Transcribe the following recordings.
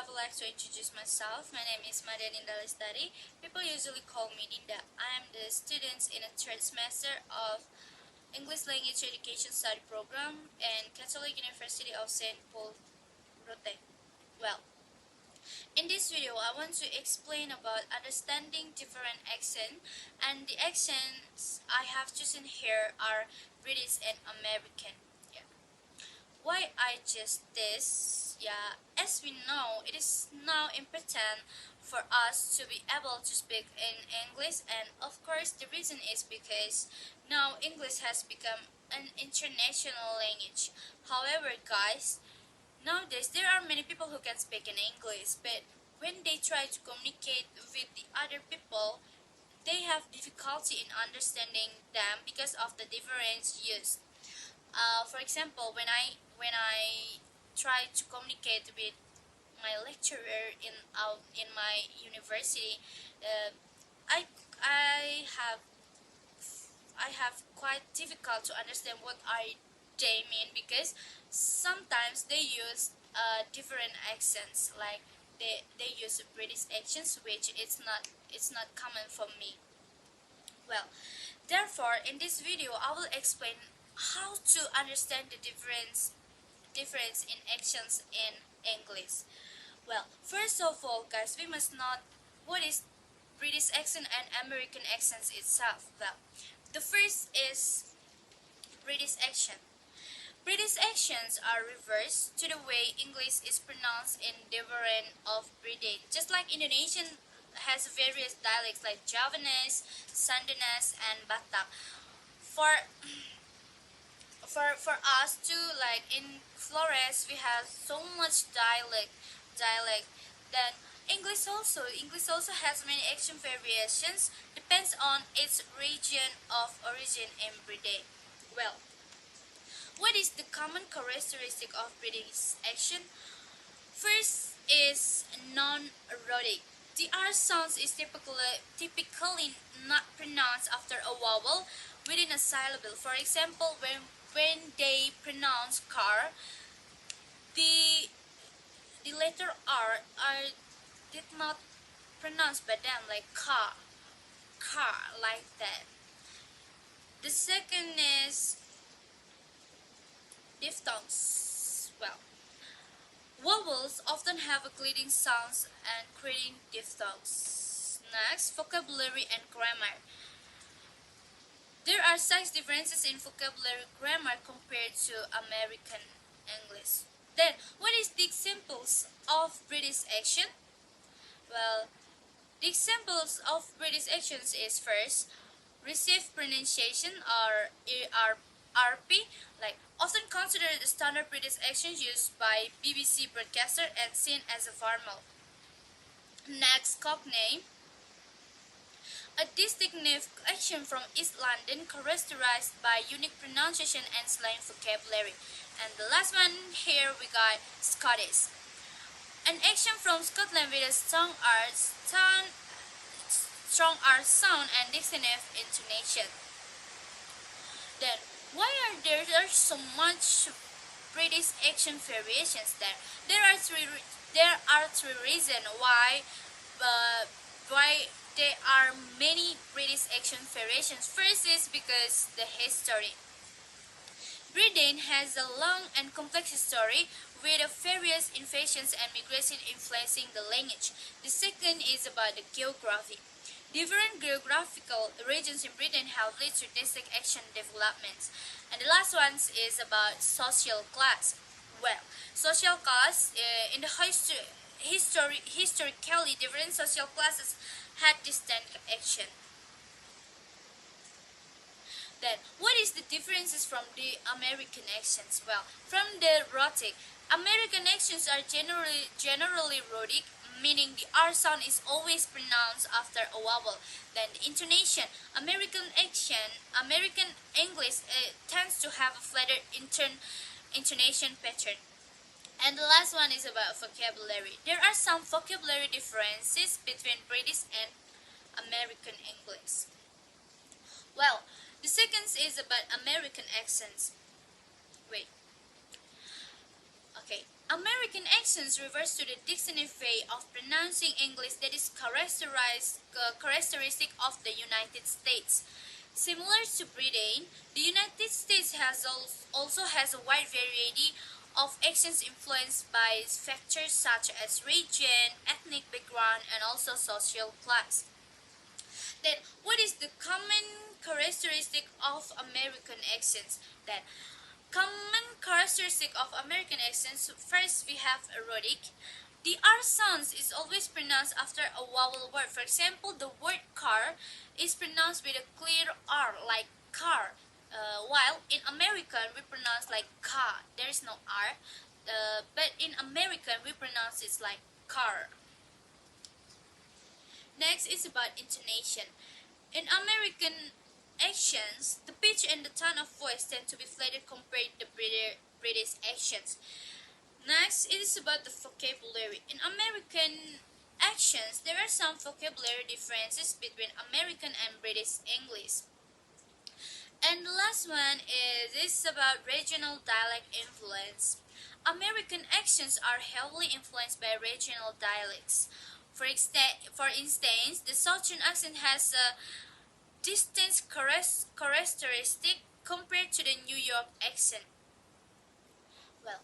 I would like to introduce myself. My name is Maria Ninda Lestari. People usually call me Ninda. I am the student in a third semester of English Language Education Study Program in Catholic University of St. Paul, Rote. Well, in this video, I want to explain about understanding different accents, and the accents I have chosen here are British and American. Yeah. Why I just this? Yeah, as we know, it is now important for us to be able to speak in English, and of course, the reason is because now English has become an international language. However, guys, nowadays, there are many people who can speak in English, but when they try to communicate with the other people, they have difficulty in understanding them because of the difference used. For example, when I try to communicate with my lecturer in my university, uh, I I have I have quite difficult to understand what they mean because sometimes they use different accents, like they use British accents, which it's not common for me. Well, therefore, in this video, I will explain how to understand the difference in accents in English. Well, first of all, guys, we must know what is British accent and American accents itself. Well, the first is British accent. British accents are reversed to the way English is pronounced in different of Britain. Just like Indonesian has various dialects like Javanese, Sundanese, and Batak. For for us too, like in Flores, we have so much dialect. Then English also has many accent variations, depends on its region of origin in Britain. Well, what is the common characteristic of British accent? First is non-erotic. The R sound is typically not pronounced after a vowel within a syllable. For example, when they pronounce car, the the letter R did not pronounce by them like car like that. The second is diphthongs. Well, vowels often have a gliding sounds and creating diphthongs. Next, vocabulary and grammar. There are size differences in vocabulary grammar compared to American English. Then, what is the examples of British accent? Well, the examples of British accents is first, received pronunciation or RP, like often considered the standard British accent used by BBC broadcaster and seen as a formal. Next, Cockney, a distinctive accent from East London characterized by unique pronunciation and slang vocabulary. And the last one here we got Scottish, an accent from Scotland with a strong R sound and distinctive intonation. Then, why are there so much British accent variations there? There are three reasons why there are many British accent variations. First is because the history. Britain has a long and complex history with various invasions and migration influencing the language. The second is about the geography. Different geographical regions in Britain have led to distinct accent developments. And the last one is about social class. Well, social class in the historically different social classes had distinct accent. Then, what is the differences from the American accents? Well, from the rhotic, American accents are generally rhotic, meaning the R sound is always pronounced after a vowel. Then the intonation, American English tends to have a flatter intonation pattern. And the last one is about vocabulary. There are some vocabulary differences between British and American English. Well, the second is about American accents. Wait. Okay. American accents refers to the distinctive way of pronouncing English that is characteristic of the United States. Similar to Britain, the United States also has a wide variety of accents influenced by factors such as region, ethnic background, and also social class. Then, what is the common characteristic of American accents? Then, common characteristic of American accents. First, we have erotic. The R sound is always pronounced after a vowel word. For example, the word car is pronounced with a clear R, like car. While in American we pronounce like car. There is no R. But in American we pronounce it like car. Next is about intonation. In American accents, the pitch and the tone of voice tend to be flatter compared to British accents. Next, it is about the vocabulary. In American accents, there are some vocabulary differences between American and British English. And the last one is about regional dialect influence. American accents are heavily influenced by regional dialects. For instance, the Southern accent has a distinct characteristic compared to the New York accent. Well,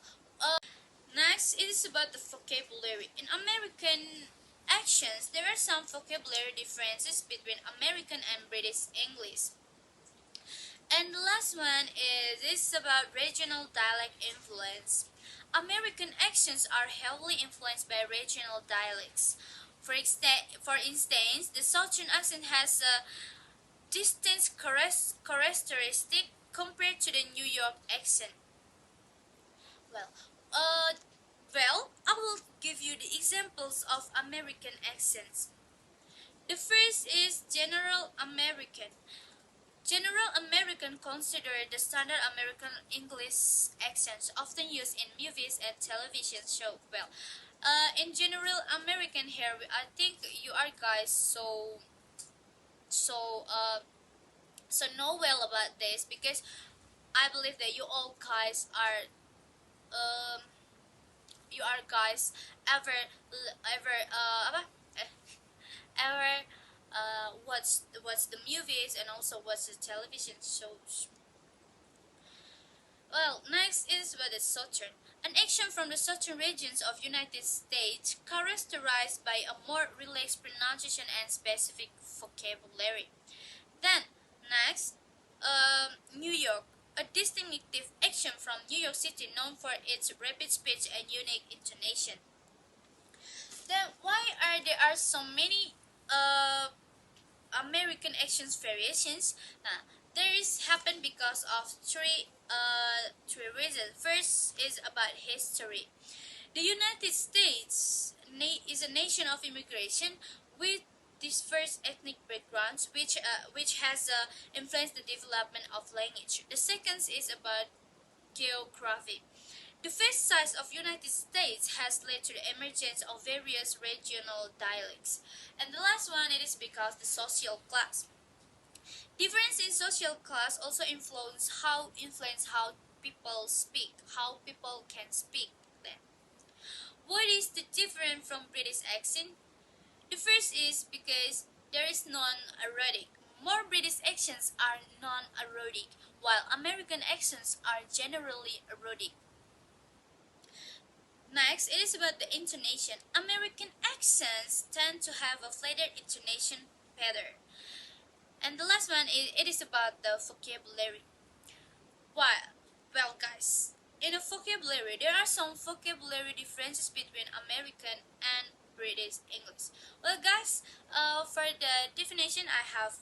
next it is about the vocabulary. In American accents, there are some vocabulary differences between American and British English. And the last one is about regional dialect influence. American accents are heavily influenced by regional dialects. For instance, the Southern accent has a distinct characteristic compared to the New York accent. Well, uh, I will give you the examples of American accents. The first is General American. General American considered the standard American English accents often used in movies and television shows. In General American here, I think you are guys so uh so know well about this because I believe that um you are guys ever ever watch the movies and also watch the television shows. Well, next is about the Southern. An action from the southern regions of United States characterized by a more relaxed pronunciation and specific vocabulary. Then, next, New York. A distinctive action from New York City known for its rapid speech and unique intonation. Then, why are so many American accents variations? There is happened because of three reasons. First is about history. The United States is a nation of immigration with diverse ethnic backgrounds, which has influenced the development of language. The second is about geography. The vast size of United States has led to the emergence of various regional dialects. And the last one it is because the social class. Difference in social class also influence how people speak, how people can speak them. What is the difference from British accent? The first is because there is non-erotic. More British accents are non-erotic, while American accents are generally erotic. Next, it is about the intonation. American accents tend to have a flatter intonation pattern. And the last one, it is about the vocabulary. Why? Well, guys, in a vocabulary, there are some vocabulary differences between American and British English. Well, guys, for the definition, I have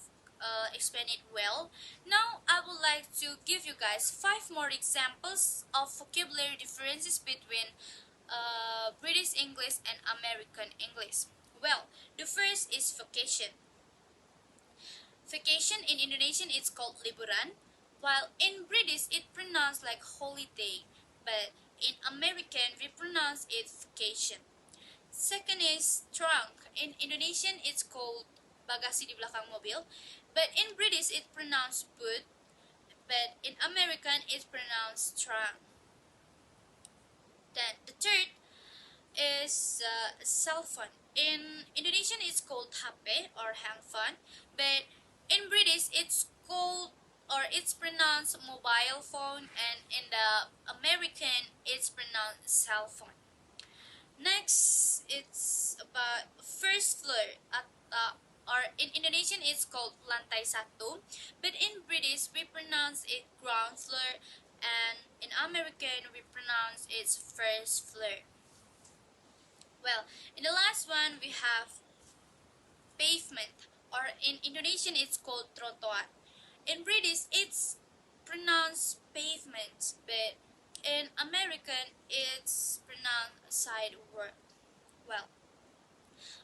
explained it well. Now, I would like to give you guys 5 more examples of vocabulary differences between British English and American English. Well, the first is vacation. Vacation in Indonesian it's called liburan, while in British it pronounced like holiday, but in American we pronounce it vacation. Second is trunk. In Indonesian it's called bagasi di belakang mobil, but in British it pronounced boot, but in American it's pronounced trunk. Then the third is cell phone. In Indonesian, it's called HP or handphone, but in British, it's called or it's pronounced mobile phone, and in the American, it's pronounced cell phone. Next, it's about first floor at or in Indonesian it's called lantai satu, but in British we pronounce it ground floor, and in American we pronounce it first floor. Well, in the last one we have pavement, or in Indonesian it's called trotoar. In British it's pronounced pavement, but in American it's pronounced sidewalk. Well,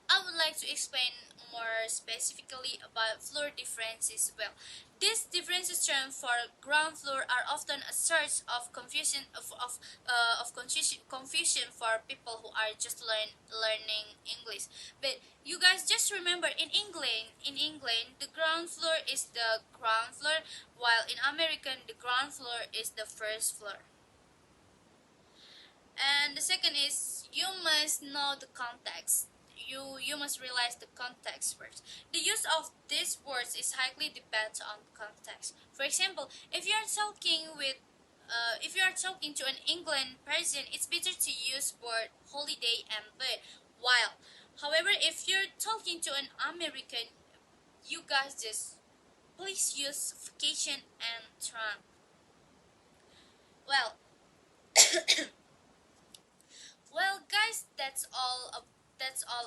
I would like to explain more specifically about floor differences. Well, these differences term for ground floor are often a source of confusion for people who are just learning English. But you guys just remember, in England the ground floor is the ground floor, while in American the ground floor is the first floor. And the second is you must know the context. You must realize the context first. The use of these words is highly depends on context. For example, if you are talking to an England person, it's better to use word holiday and bird. While, however, if you're talking to an American, you guys just please use vacation and trunk. Well, well, guys, that's all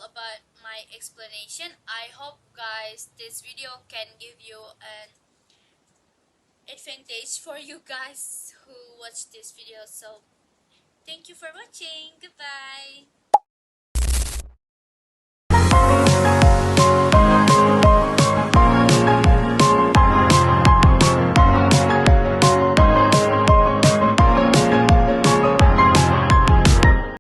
about my explanation. I hope, guys, this video can give you an advantage for you guys who watch this video. So, thank you for watching. Goodbye.